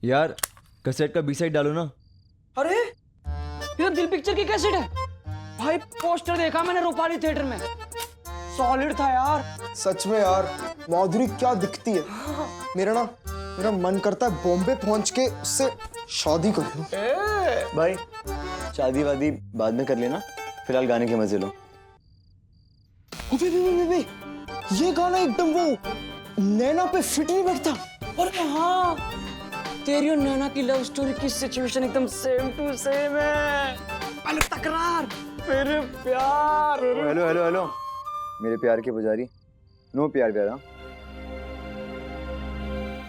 यार कैसेट का B side डालो ना। अरे ये दिल पिक्चर की कैसेट है भाई। पोस्टर देखा मैंने रूपाली थिएटर में, सॉलिड था यार। सच में यार माधुरी क्या दिखती है। मेरा मन करता है बॉम्बे पहुंच के उससे शादी कर लूं। भाई शादी वादी बाद में कर लेना, फिलहाल गाने के मजे लो। बे, ये गाना एकदम वो नैना पे फिट नहीं बैठता। अरे हाँ, तेरी और नैना की लव स्टोरी की सिचुएशन एकदम सेम टू सेम है। पहले तकरार फिर प्यार। हेलो हेलो हेलो, मेरे प्यार के पुजारी, नो प्यार प्यारा।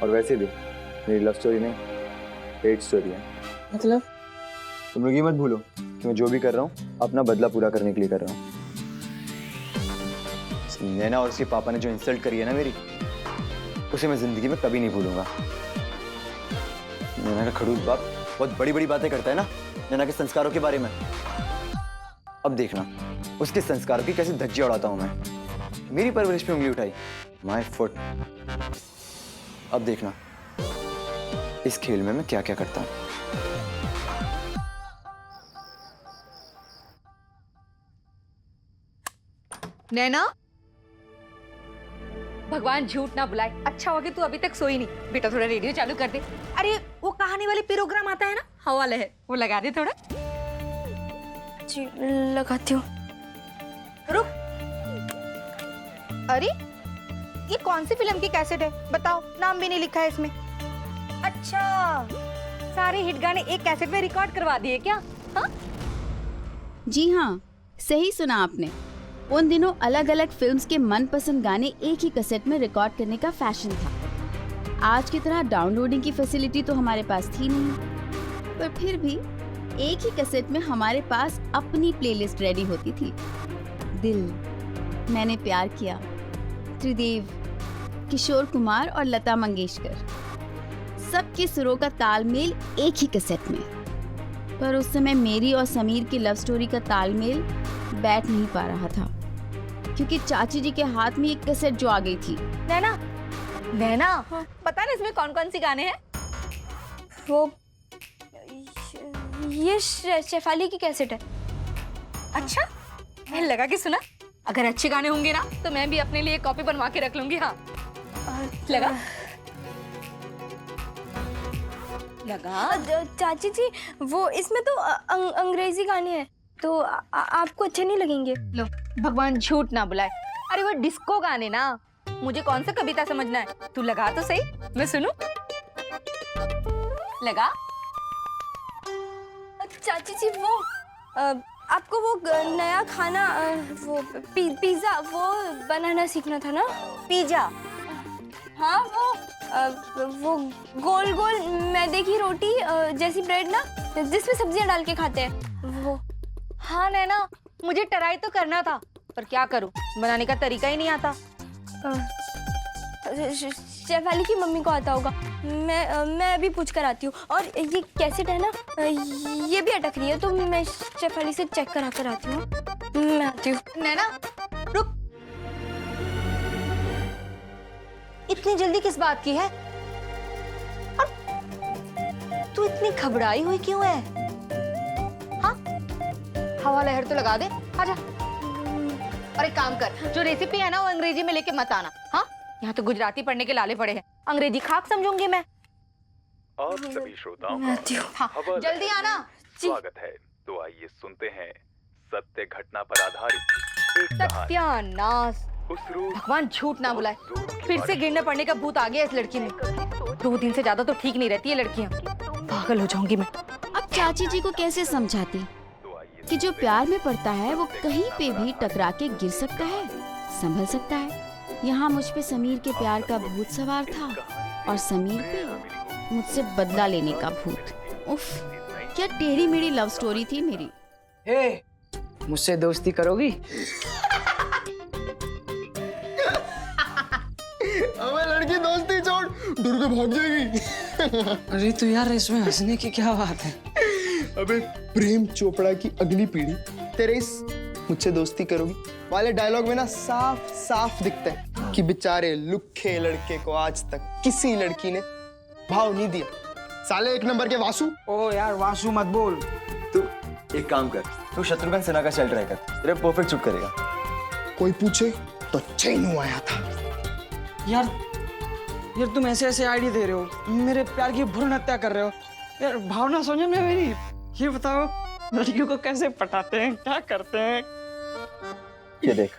और वैसे भी मेरी लव स्टोरी नहीं, हेट स्टोरी है। मतलब तुम लोग ये मत भूलो कि मैं जो भी कर रहा हूँ अपना बदला पूरा करने के लिए कर रहा हूँ। नैना और उसके पापा ने जो इंसल्ट करी है ना मेरी, उसे मैं जिंदगी में कभी नहीं भूलूंगा। नैना का खड़ूस बाप बहुत बड़ी बड़ी बातें करता है ना नैना के संस्कारों के बारे में। अब देखना उसके संस्कारों की कैसे धज्जियां उड़ाता हूं मैं। मेरी परवरिश पे उंगली उठाई, माय फुट। अब देखना इस खेल में मैं क्या क्या करता हूं। नैना, भगवान झूठ ना बुलाए, अच्छा होगा तू अभी तक सोई नहीं। बेटा थोड़ा रेडियो चालू कर दे। अरे वो कहानी वाले प्रोग्राम आता है ना, हवा लहर, वो लगा दे थोड़ा। जी लगाती हूँ। रुक, अरे ये कौन सी फिल्म की कैसेट है बताओ? नाम भी नहीं लिखा है इसमें। अच्छा, सारे हिट गाने एक कैसेट में रिकॉर्ड करवा दिए क्या? हाँ जी हाँ, सही सुना आपने। उन दिनों अलग अलग फिल्म्स के मनपसंद गाने एक ही कैसेट में रिकॉर्ड करने का फैशन था। आज की तरह डाउनलोडिंग की फैसिलिटी तो हमारे पास थी नहीं, पर फिर भी एक ही कैसेट में हमारे पास अपनी प्लेलिस्ट रेडी होती थी। दिल, मैंने प्यार किया, त्रिदेव, किशोर कुमार और लता मंगेशकर, सबके सुरों का तालमेल एक ही कैसेट में। पर उस समय मेरी और समीर की लव स्टोरी का तालमेल बैठ नहीं पा रहा था, क्योंकि चाची जी के हाथ में एक कैसेट जो आ गई थी। नैना, नैना, पता ना इसमें कौन कौन सी गाने हैं? वो ये शेफाली की कैसेट है। अच्छा, मैं लगा कि सुना। अगर अच्छे गाने होंगे ना तो मैं भी अपने लिए एक कॉपी बनवा के रख लूंगी। हाँ लगा लगा। चाची जी वो इसमें तो अंग्रेजी गाने हैं, तो आपको अच्छे नहीं लगेंगे। लो, भगवान झूठ ना बुलाए। अरे वो डिस्को गाने ना, मुझे कौन सा कविता समझना है? तू लगा तो सही, मैं सुनूं। लगा। चाची जी वो आपको वो नया खाना वो पिज्जा वो बनाना सीखना था ना। पिज्जा? हाँ वो गोल गोल मैदे की रोटी जैसी ब्रेड ना, जिसमें सब्जियां डाल के खाते हैं वो। हाँ नैना, मुझे ट्राई तो करना था, पर क्या करूं, बनाने का तरीका ही नहीं आता। शेफाली की मम्मी को आता होगा। मैं अभी पूछ कर आती हूँ। और ये कैसेट है ना, ये भी अटक रही है, तो मैं शेफाली से चेक करा कर आती हूँ। मैं आती हूँ। नैना रुक, इतनी जल्दी किस बात की है? और तू इतनी घबराई हुई क्यों है? हाँ, हवा लहर तो लगा दे, आजा। और एक काम कर, जो रेसिपी है ना वो अंग्रेजी में लेके मत आना। हाँ, यहाँ तो गुजराती पढ़ने के लाले पड़े हैं, अंग्रेजी खाक समझूंगी मैं। आप सभी श्रोताओं हाँ, जल्दी आना। स्वागत है। तो आइए सुनते हैं सत्य घटना पर आधारित एक कहानी। सत्यानाश, भगवान झूठ ना बुलाए, फिर से गिरने पड़ने का भूत आ गया इस लड़की में। 2 दिन से ज्यादा तो ठीक नहीं रहती है लड़कियां, पागल हो जाऊंगी मैं। अब चाची जी को कैसे समझाती कि जो प्यार में पड़ता है वो कहीं पे भी टकरा के गिर सकता है, संभल सकता है। यहाँ मुझ पे समीर के प्यार का भूत सवार था और समीर पे मुझसे बदला लेने का भूत। उफ, क्या टेढ़ी मेढ़ी लव स्टोरी थी मेरी। हे, मुझसे दोस्ती करोगी? अबे लड़की दोस्ती छोड़, डर के भाग जाएगी। अरे तो यार इसमें हंसने की क्या बात है? अबे प्रेम चोपड़ा की अगली पीढ़ी तेरे इस मुझसे दोस्ती करोगी वाले डायलॉग में ना साफ साफ दिखता है कि बेचारे लुक्खे लड़के को आज तक किसी लड़की ने भाव नहीं दिया। साले एक नंबर के वासु। ओ यार वासु मत बोल। तू एक काम कर, तू शत्रुघ्न सिन्हा का चल ट्राई कर, तेरे परफेक्ट शूट करेगा। कोई पूछे तो चैनू आया था। यार यार तुम ऐसे ऐसे आइडिया दे रहे हो, मेरे प्यार की भ्रूण हत्या कर रहे हो। यार भावना समझो ना मेरी। ये बताओ लड़कियों को कैसे पटाते हैं, क्या करते हैं? ये देख,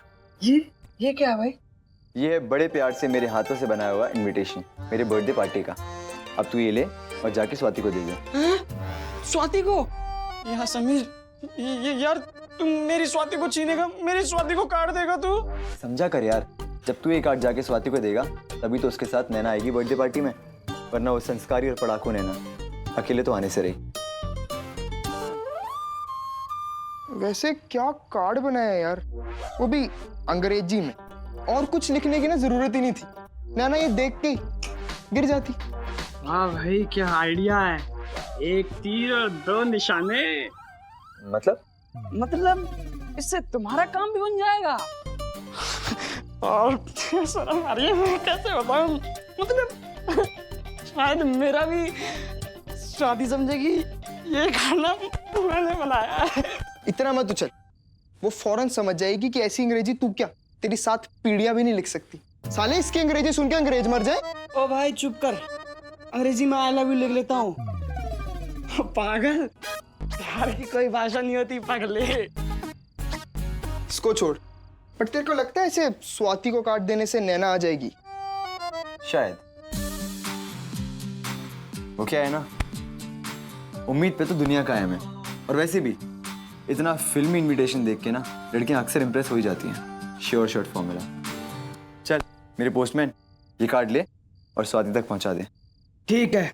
ये क्या है भाई? ये है बड़े प्यार से मेरे हाथों से बनाया हुआ इनविटेशन मेरे बर्थडे पार्टी का। अब तू ये ले और जाके स्वाति को दे दे। हैं? स्वाति को? यार समीर, ये यार तुम मेरी स्वाति को छीनेगा, मेरी स्वाति को काट देगा तू। समझा कर यार, जब तू ये कार्ड जाके स्वाति को देगा तभी तो उसके साथ नैना आएगी बर्थडे पार्टी में, वरना वो संस्कारी और पढ़ाकू नैना अकेले तो आने से रही। वैसे क्या कार्ड बनाया यार, वो भी अंग्रेजी में, और कुछ लिखने की ना जरूरत ही नहीं थी। नैना ये देख के गिर जाती। वाह भाई क्या आइडिया है, एक तीर और दो निशाने। मतलब इससे तुम्हारा काम भी बन जाएगा। और शर्म आ रही है, मैं कैसे बताऊं? मतलब शायद मेरा भी शादी समझेगी ये खाना मैंने बनाया है। इतना मत उछल, वो फौरन समझ जाएगी कि ऐसी अंग्रेजी तू क्या तेरी 7 पीढ़ियां भी नहीं लिख सकती। साले इसकी अंग्रेजी सुन के अंग्रेज मर जाए। ओ भाई चुप कर, अंग्रेजी में आई लव यू लिख लेता हूँ। पागल, प्यार की कोई भाषा नहीं होती पागले। इसको छोड़, बट तेरे को लगता है ऐसे स्वाति को काट देने से नैना आ जाएगी? शायद। वो क्या है ना, उम्मीद पे तो दुनिया कायम है। और वैसे भी इतना फिल्मी इनविटेशन देख के ना लड़कियां अक्सर इंप्रेस हो ही जाती हैं। Sure shot formula. चल मेरे पोस्टमैन, ये कार्ड ले और स्वाति तक पहुंचा दे। ठीक है,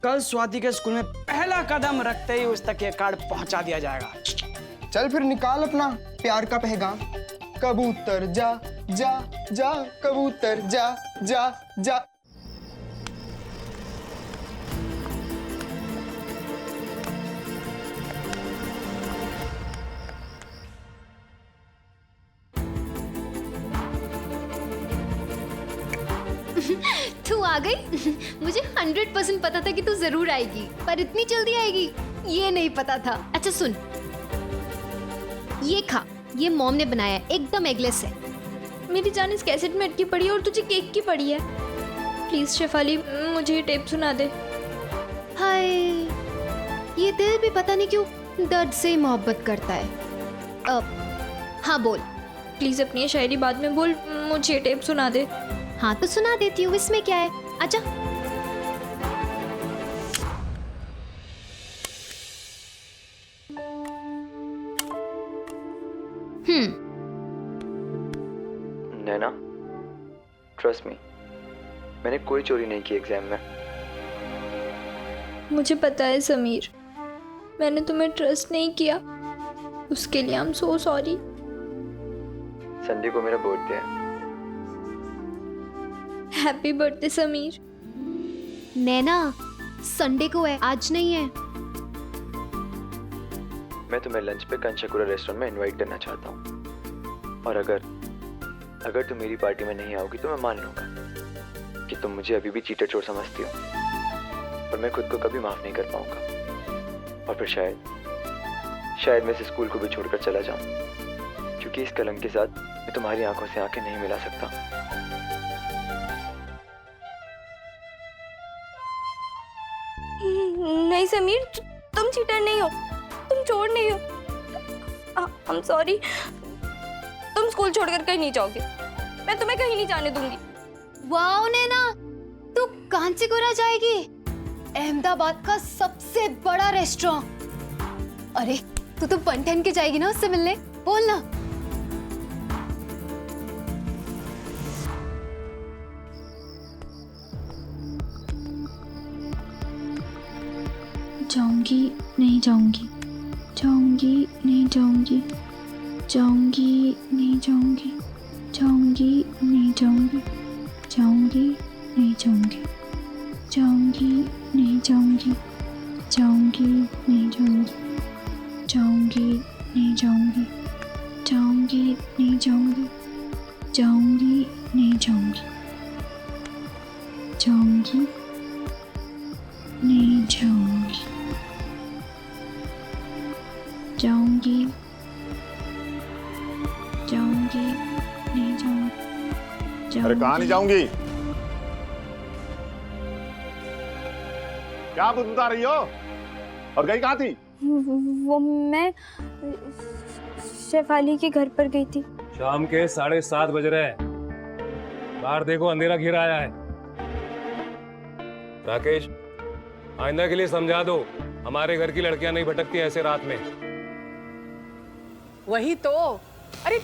कल स्वाति के स्कूल में पहला कदम रखते ही उस तक ये कार्ड पहुंचा दिया जाएगा। चल फिर निकाल अपना प्यार का पैगाम। कबूतर जा जा जा, कबूतर जा जा जा। तू आ गई? मुझे 100% पता था कि तू जरूर आएगी, पर इतनी जल्दी आएगी ये नहीं पता था। अच्छा सुन, ये खा, ये मॉम ने बनाया है, एकदम एगलेस है। मेरी जान इस कैसेट में अटकी पड़ी है और तुझे केक की पड़ी है। प्लीज शेफाली मुझे ये टेप सुना दे। हाय, ये दिल भी पता नहीं क्यों दर्द से मोहब्बत करता है। अब हाँ बोल। प्लीज अपनी ये शायरी बाद में बोल, मुझे ये टेप सुना दे। हाँ तो सुना देती हूँ, इसमें क्या है, आजा। नैना, ट्रस्ट मी, मैंने कोई चोरी नहीं की एग्जाम में। मुझे पता है समीर, मैंने तुम्हें ट्रस्ट नहीं किया, उसके लिए I am so sorry. Sunday को मेरा बर्थडे है। Happy birthday Sameer. Naina, Sunday को है, आज नहीं है। मैं तुम्हें लंच पे कंचकुरा रेस्टोरेंट में इनवाइट करना चाहता हूँ, और अगर तुम मेरी पार्टी में नहीं आओगी तो मैं मान लूंगा कि तुम मुझे अभी भी चीटर चोर समझती हो, और मैं खुद को कभी माफ नहीं कर पाऊंगा। और फिर शायद मैं इस स्कूल को भी छोड़कर चला जाऊं, क्योंकि इस कलंक के साथ मैं तुम्हारी आंखों से आंखें नहीं मिला सकता। नहीं समीर, तुम चीटर नहीं हो, तुम चोर नहीं हो। I am sorry. तुम स्कूल छोड़कर कहीं नहीं जाओगे, मैं तुम्हें कहीं नहीं जाने दूंगी। वाओ नैना, तू कांचीपुरा जाएगी? अहमदाबाद का सबसे बड़ा रेस्टोरेंट। अरे तू तो पंठन के जाएगी ना उससे मिलने, बोल ना। जाऊंगी नहीं जाऊंगी, जाऊंगी नहीं जाऊंगी, जाऊंगी नहीं जाऊंगी, जाऊंगी नहीं जाऊंगी, जाऊंगी नहीं जाऊंगी, जाऊंगी नहीं जाऊंगी, जाऊंगी नहीं जाऊंगी, जाऊंगी नहीं जाऊंगी, जाऊंगी नहीं जाऊंगी, जाऊंगी नहीं जाऊंगी, जाऊंगी नहीं जाऊंगी, जाऊंगी, जाऊंगी, नहीं जाऊंगी, अरे कहाँ नहीं जाऊंगी? क्या बता रही हो? और गई कहाँ थी? वो मैं शेफाली के घर पर गई थी। शाम के 7:30 बज रहे हैं। बाहर देखो, अंधेरा घिर आया है। राकेश, आइंदा के लिए समझा दो, हमारे घर की लड़कियां नहीं भटकती ऐसे रात में। वही तो। अरे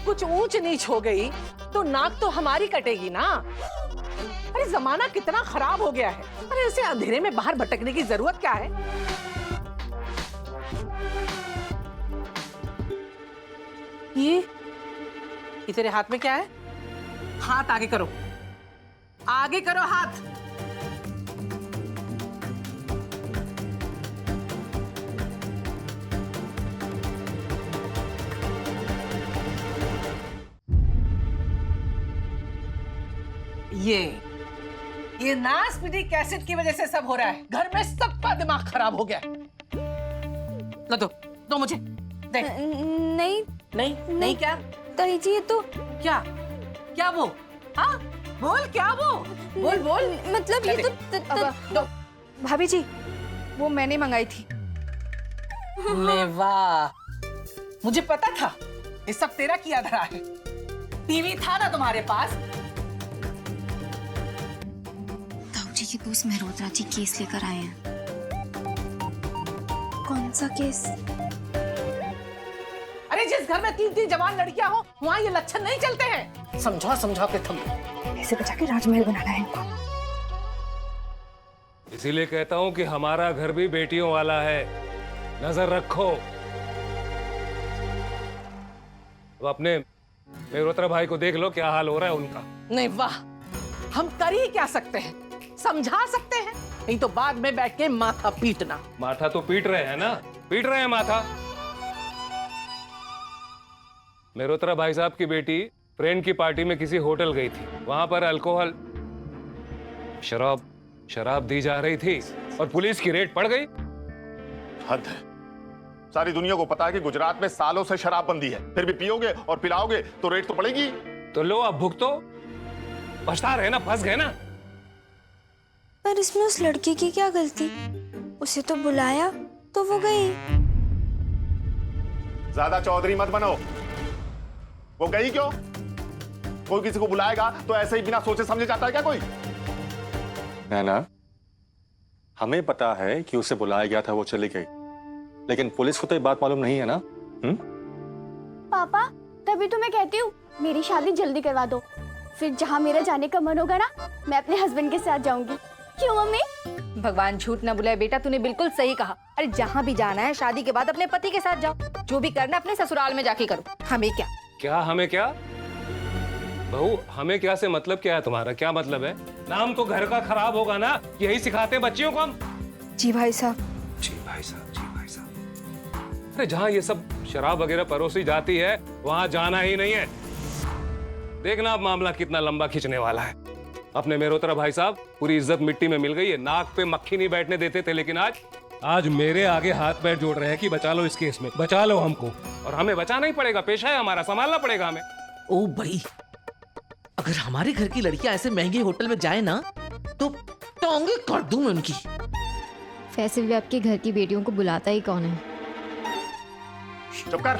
कुछ ऊंच नीच हो गई तो नाक तो हमारी कटेगी ना। अरे जमाना कितना खराब हो गया है। अरे ऐसे अंधेरे में बाहर भटकने की जरूरत क्या है? ये तेरे हाथ में क्या है? हाथ आगे करो, आगे करो हाथ। ये नासपीटी कैसेट की वजह से सब हो रहा है। घर में सबका दिमाग खराब हो गया है। लो दो मुझे। देख। नहीं नहीं नहीं क्या? ताई जी, ये तो क्या वो? हाँ बोल, क्या वो? बोल। मतलब ये तो दो। भाभी जी, वो मैंने मंगाई थी। ले वाह, मुझे पता था ये सब तेरा किया धरा है। टीवी था ना तुम्हारे पास? ताऊ जी के दोस्त मेहरोत्रा जी केस लेकर आए हैं। कौन सा केस? अरे जिस घर में 3-3 जवान लड़कियां हो, वहाँ ये लक्षण नहीं चलते हैं। समझा के थम। ऐसे बचा के राजमहल बनाना है इनको। इसीलिए कहता हूँ कि हमारा घर भी बेटियों वाला है, नजर रखो। अब अपने मेहरोत्रा भाई को देख लो, क्या हाल हो रहा है उनका। नहीं वाह, हम कर ही क्या सकते हैं? समझा सकते हैं, नहीं तो बाद में बैठ के माथा पीटना। माथा तो पीट रहे हैं ना, पीट रहे हैं माथा। मेहरोत्रा भाई साहब की बेटी फ्रेंड की पार्टी में किसी होटल गई थी। वहां पर अल्कोहल, शराब दी जा रही थी और पुलिस की रेड पड़ गई। हद है। सारी दुनिया को पता है कि गुजरात में सालों से शराबबंदी है, फिर भी पियोगे और पिलाओगे तो रेट तो पड़ेगी। तो लो अब भुगतो, पछता रहे ना, फंस गए ना। पर इसमें उस लड़की की क्या गलती? उसे तो बुलाया तो वो गई। ज्यादा चौधरी मत बनो। वो गई क्यों? कोई किसी को बुलाएगा तो ऐसे ही बिना सोचे समझे जाता है क्या कोई? नैना, हमें पता है कि उसे बुलाया गया था, वो चली गई, लेकिन पुलिस को तो ये बात मालूम नहीं है ना। पापा, तभी तो मैं कहती हूँ मेरी शादी जल्दी करवा दो, फिर जहाँ मेरा जाने का मन होगा ना, मैं अपने हस्बैंड के साथ जाऊंगी। क्यों मम्मी? भगवान झूठ न बुलाए बेटा, तूने बिल्कुल सही कहा। अरे जहाँ भी जाना है शादी के बाद अपने पति के साथ जाओ। जो भी करना अपने ससुराल में जाके करो। हमें क्या? हमें क्या? बहू, हमें क्या से मतलब क्या है तुम्हारा? क्या मतलब है? नाम तो घर का खराब होगा ना, यही सिखाते हैं बच्चियों को हम। जी भाई साहब। जी भाई साहब, जी भाई साहब। अरे जहाँ ये सब शराब वगैरह परोसी जाती है, वहां जाना ही नहीं है। देखना अब मामला कितना लंबा खींचने वाला है। अपने मेहरोत्रा भाई साहब, पूरी इज्जत मिट्टी में मिल गई है। नाक पे मक्खी नहीं बैठने देते थे, लेकिन आज मेरे आगे हाथ पैर जोड़ रहे हैं कि बचा लो इस केस में, बचा लो हमको। और हमें बचाना ही पड़ेगा, पेशा है हमारा, संभालना पड़ेगा हमें। ओ भाई, अगर हमारे घर की लड़कियां ऐसे महंगे होटल में जाए ना, तो टोंगे कर दूं मैं उनकी। वैसे भी आपके घर की बेटियों को बुलाता ही कौन है? चुप कर।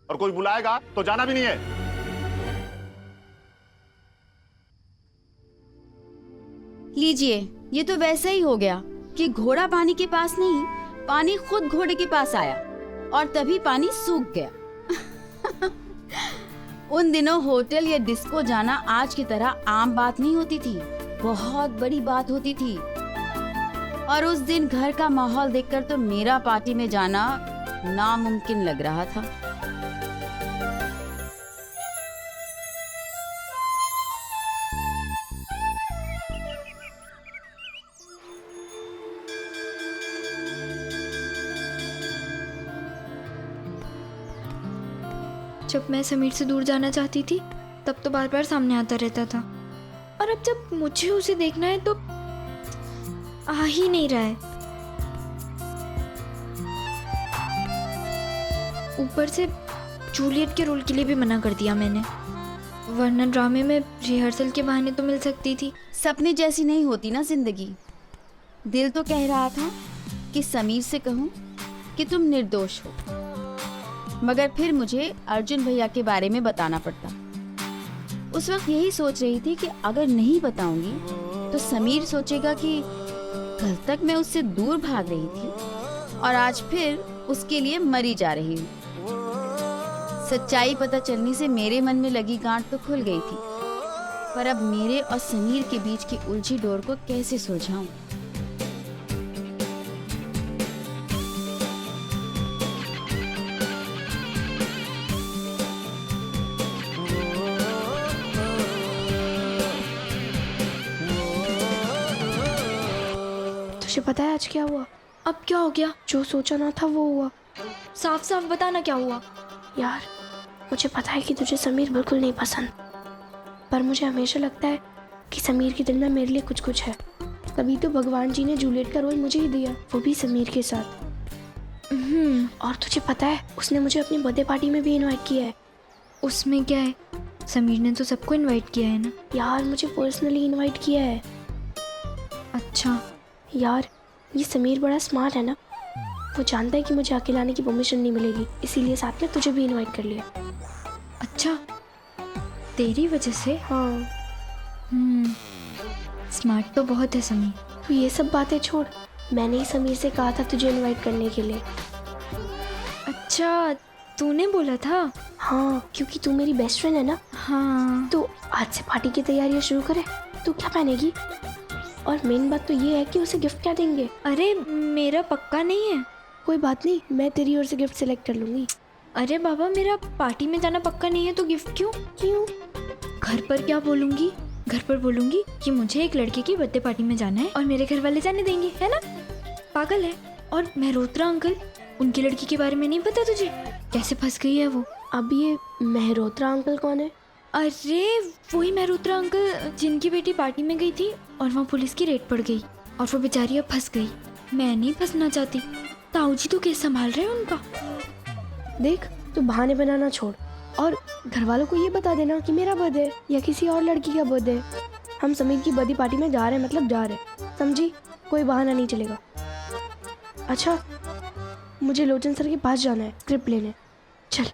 और कोई बुलाएगा तो जाना भी नहीं है। लीजिए, ये तो वैसा ही हो गया कि घोड़ा पानी के पास नहीं, पानी खुद घोड़े के पास आया और तभी पानी सूख गया। उन दिनों होटल या डिस्को जाना आज की तरह आम बात नहीं होती थी, बहुत बड़ी बात होती थी। और उस दिन घर का माहौल देखकर तो मेरा पार्टी में जाना नामुमकिन लग रहा था। जब मैं समीर से दूर जाना चाहती थी, तब तो बार बार सामने आता रहता था, और अब जब मुझे उसे देखना है तो आ ही नहीं रहा है। ऊपर से जूलियट के रोल के लिए भी मना कर दिया मैंने, वरना ड्रामे में रिहर्सल के बहाने तो मिल सकती थी। सपने जैसी नहीं होती ना जिंदगी। दिल तो कह रहा था कि समीर से कहूँ कि तुम निर्दोष हो, मगर फिर मुझे अर्जुन भैया के बारे में बताना पड़ता। उस वक्त यही सोच रही थी कि अगर नहीं बताऊंगी तो समीर सोचेगा कि कल तक मैं उससे दूर भाग रही थी और आज फिर उसके लिए मरी जा रही हूँ। सच्चाई पता चलने से मेरे मन में लगी गांठ तो खुल गई थी, पर अब मेरे और समीर के बीच की उलझी डोर को कैसे सुलझाऊं? तुझे पता है आज क्या हुआ? अब क्या हो गया? जो सोचा ना था वो हुआ। साफ साफ बताना क्या हुआ। यार मुझे पता है कि तुझे समीर बिल्कुल नहीं पसंद, पर मुझे हमेशा लगता है कि समीर के दिल में मेरे लिए कुछ कुछ है। तभी तो भगवान जी ने जूलियट का रोल मुझे ही दिया, वो भी समीर के साथ। और तुझे पता है उसने मुझे अपनी बर्थडे पार्टी में भी इनवाइट किया है। उसमें क्या है? समीर ने तो सबको इनवाइट किया है ना। यार मुझे पर्सनली इनवाइट किया है। अच्छा यार ये समीर बड़ा स्मार्ट है ना, वो जानता है कि मुझे अकेले आने की परमिशन नहीं मिलेगी, इसीलिए साथ में तुझे भी इनवाइट कर लिया। अच्छा, तेरी वजह से? हाँ। स्मार्ट तो बहुत है समीर। तू ये सब बातें छोड़, मैंने ही समीर से कहा था तुझे इनवाइट करने के लिए। अच्छा, तूने बोला था? हाँ, क्योंकि तू मेरी बेस्ट फ्रेंड है ना। हाँ। तो आज से पार्टी की तैयारियां शुरू करें। तू क्या पहनेगी? और मेन बात तो ये है कि उसे गिफ्ट क्या देंगे? अरे मेरा पक्का नहीं है। कोई बात नहीं, मैं तेरी ओर से गिफ्ट सिलेक्ट कर लूंगी। अरे बाबा, मेरा पार्टी में जाना पक्का नहीं है तो गिफ्ट क्यों? घर पर क्या बोलूंगी? घर पर बोलूंगी कि मुझे एक लड़के की बर्थडे पार्टी में जाना है और मेरे घर वाले जाने देंगे, है ना? पागल है। और मेहरोत्रा अंकल, उनकी लड़की के बारे में नहीं पता तुझे? कैसे फंस गई है वो। अब ये मेहरोत्रा अंकल कौन है? अरे वही मेहरोत्रा अंकल जिनकी बेटी पार्टी में गई थी और वहाँ पुलिस की रेड पड़ गई और वो बेचारी अब फंस गई। मैं नहीं फंसना चाहती। ताऊ जी तो केस संभाल रहे हैं उनका। देख, तू बहाने बनाना छोड़ और घर वालों को ये बता देना कि मेरा बर्थडे या किसी और लड़की का बर्थडे। हम समीर की बर्थडे पार्टी में जा रहे हैं, मतलब जा रहे हैं, समझी? कोई बहाना नहीं चलेगा। अच्छा, मुझे लोचन सर के पास जाना है स्क्रिप्ट लेने। चल।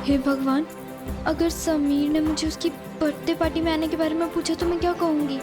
हे भगवान, अगर समीर ने मुझे उसकी बर्थडे पार्टी में आने के बारे में पूछा तो मैं क्या कहूँगी?